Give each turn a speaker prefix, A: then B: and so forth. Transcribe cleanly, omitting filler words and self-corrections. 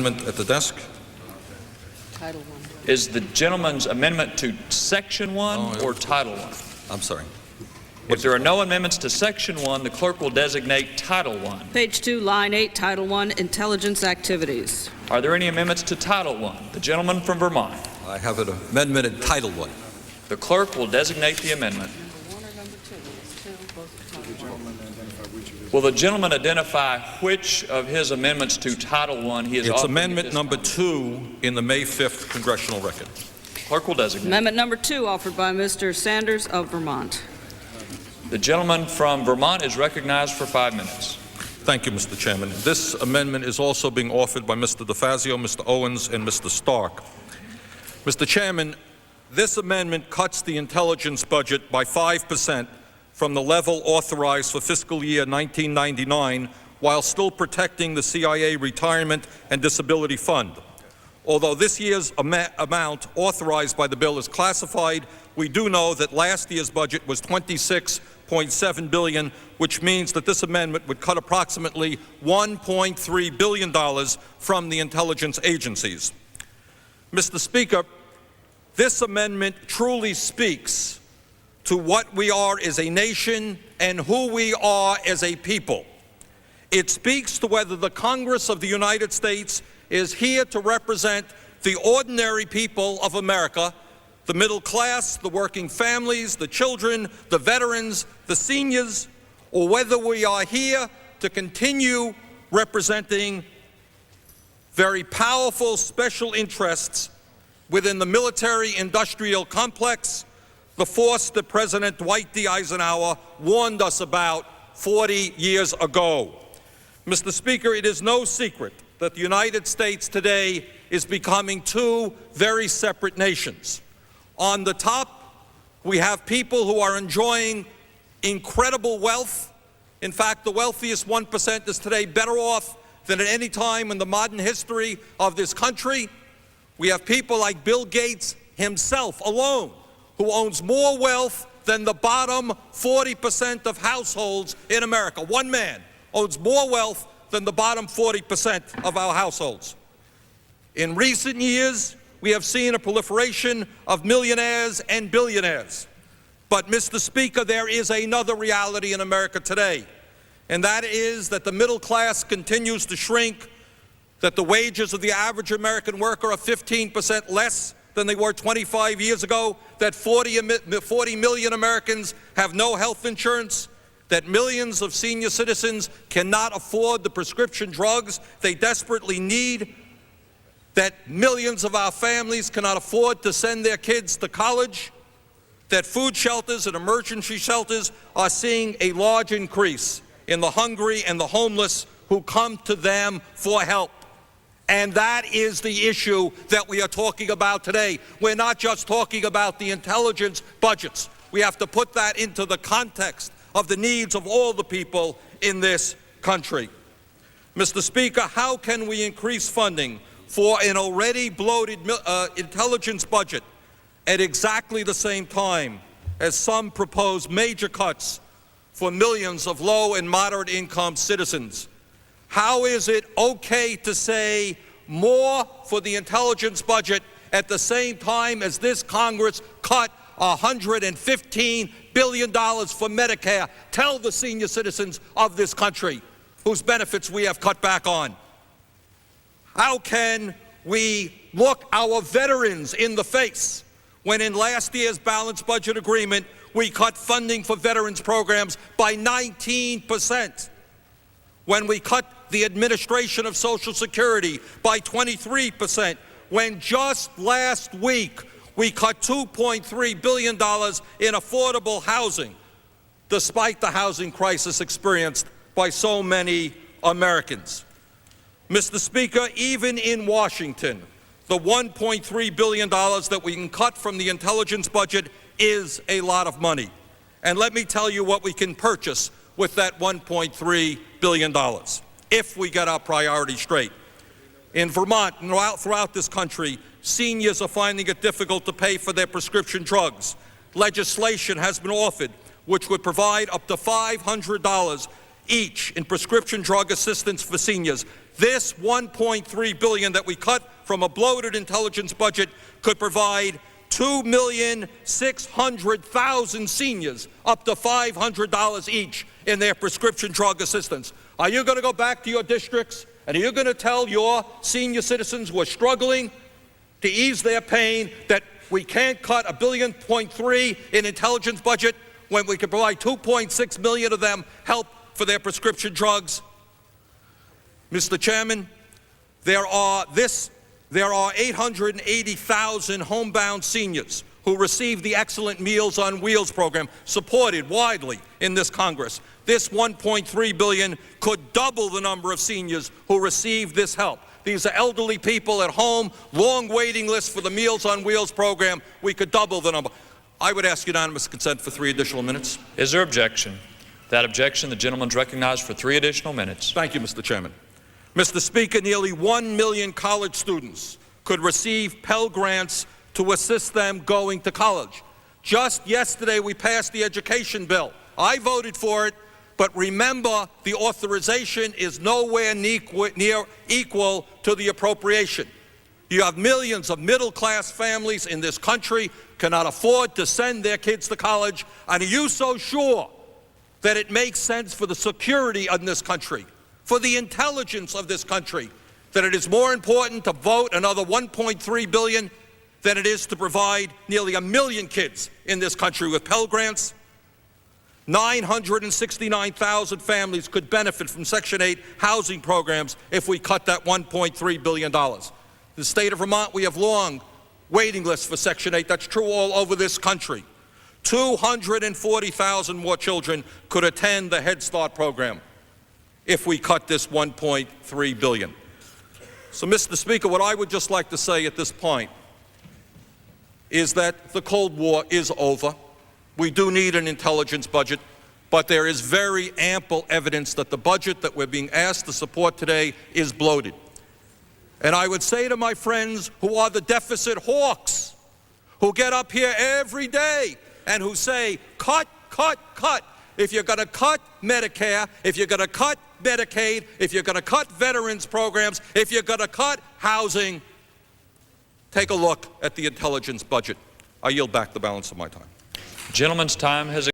A: At the desk.
B: Title 1.
C: Is the gentleman's amendment to Section 1 or Title 1?
A: I'm sorry.
C: If there are no amendments to Section 1, the clerk will designate Title 1.
B: Page 2, line 8, Title 1, Intelligence Activities.
C: Are there any amendments to Title 1? The gentleman from Vermont.
A: I have an amendment in Title 1.
C: The clerk will designate the amendment. Will the gentleman identify which of his amendments to Title 1 he is offering?
A: It's amendment number 2 in the May 5th congressional record.
C: Clerk will designate.
B: Amendment number 2 offered by Mr. Sanders of Vermont.
C: The gentleman from Vermont is recognized for 5 minutes.
A: Thank you, Mr. Chairman. This amendment is also being offered by Mr. DeFazio, Mr. Owens, and Mr. Stark. Mr. Chairman, this amendment cuts the intelligence budget by 5% from the level authorized for fiscal year 1999 while still protecting the CIA Retirement and Disability Fund. Although this year's amount authorized by the bill is classified, we do know that last year's budget was $26.7 billion, which means that this amendment would cut approximately $1.3 billion from the intelligence agencies. Mr. Speaker, this amendment truly speaks to what we are as a nation and who we are as a people. It speaks to whether the Congress of the United States is here to represent the ordinary people of America, the middle class, the working families, the children, the veterans, the seniors, or whether we are here to continue representing very powerful special interests within the military-industrial complex, the force that President Dwight D. Eisenhower warned us about 40 years ago. Mr. Speaker, it is no secret that the United States today is becoming two very separate nations. On the top, we have people who are enjoying incredible wealth. In fact, the wealthiest 1% is today better off than at any time in the modern history of this country. We have people like Bill Gates himself alone, who owns more wealth than the bottom 40% of households in America. One man owns more wealth than the bottom 40% of our households. In recent years, we have seen a proliferation of millionaires and billionaires. But, Mr. Speaker, there is another reality in America today, and that is that the middle class continues to shrink, that the wages of the average American worker are 15% less than they were 25 years ago, that 40 million Americans have no health insurance, that millions of senior citizens cannot afford the prescription drugs they desperately need, that millions of our families cannot afford to send their kids to college, that food shelters and emergency shelters are seeing a large increase in the hungry and the homeless who come to them for help. And that is the issue that we are talking about today. We're not just talking about the intelligence budgets. We have to put that into the context of the needs of all the people in this country. Mr. Speaker, how can we increase funding for an already bloated intelligence budget at exactly the same time as some propose major cuts for millions of low and moderate income citizens? How is it okay to say more for the intelligence budget at the same time as this Congress cut $115 billion for Medicare? Tell the senior citizens of this country whose benefits we have cut back on. How can we look our veterans in the face when in last year's balanced budget agreement we cut funding for veterans programs by 19%, when we cut the administration of Social Security by 23%, when just last week we cut $2.3 billion in affordable housing, despite the housing crisis experienced by so many Americans. Mr. Speaker, even in Washington, the $1.3 billion that we can cut from the intelligence budget is a lot of money. And let me tell you what we can purchase with that $1.3 billion, if we get our priorities straight. In Vermont and throughout this country, seniors are finding it difficult to pay for their prescription drugs. Legislation has been offered which would provide up to $500 each in prescription drug assistance for seniors. This $1.3 billion that we cut from a bloated intelligence budget could provide 2,600,000 seniors up to $500 each in their prescription drug assistance. Are you going to go back to your districts and are you going to tell your senior citizens who are struggling to ease their pain that we can't cut $1.3 billion in intelligence budget when we can provide 2.6 million of them help for their prescription drugs? Mr. Chairman, there are 880,000 homebound seniors who receive the Excellent Meals on Wheels program, supported widely in this Congress. This $1.3 billion could double the number of seniors who receive this help. These are elderly people at home, long waiting lists for the Meals on Wheels program. We could double the number. I would ask unanimous consent for 3 additional minutes.
C: Is there objection? That objection, the gentleman is recognized for 3 additional minutes.
A: Thank you, Mr. Chairman. Mr. Speaker, nearly 1 million college students could receive Pell Grants to assist them going to college. Just yesterday, we passed the education bill. I voted for it, but remember, the authorization is nowhere near equal to the appropriation. You have millions of middle-class families in this country cannot afford to send their kids to college, and are you so sure that it makes sense for the security of this country, for the intelligence of this country, that it is more important to vote another $1.3 billion than it is to provide nearly 1 million kids in this country with Pell Grants? 969,000 families could benefit from Section 8 housing programs if we cut that $1.3 billion. The state of Vermont, we have long waiting lists for Section 8. That's true all over this country. 240,000 more children could attend the Head Start program if we cut this $1.3 billion. So, Mr. Speaker, what I would just like to say at this point is that the Cold War is over. We do need an intelligence budget, but there is very ample evidence that the budget that we're being asked to support today is bloated. And I would say to my friends who are the deficit hawks, who get up here every day and who say, cut, cut, cut. If you're going to cut Medicare, if you're going to cut Medicaid, if you're going to cut veterans programs, if you're going to cut housing, take a look at the intelligence budget. I yield back the balance of my time.
C: Gentleman's time has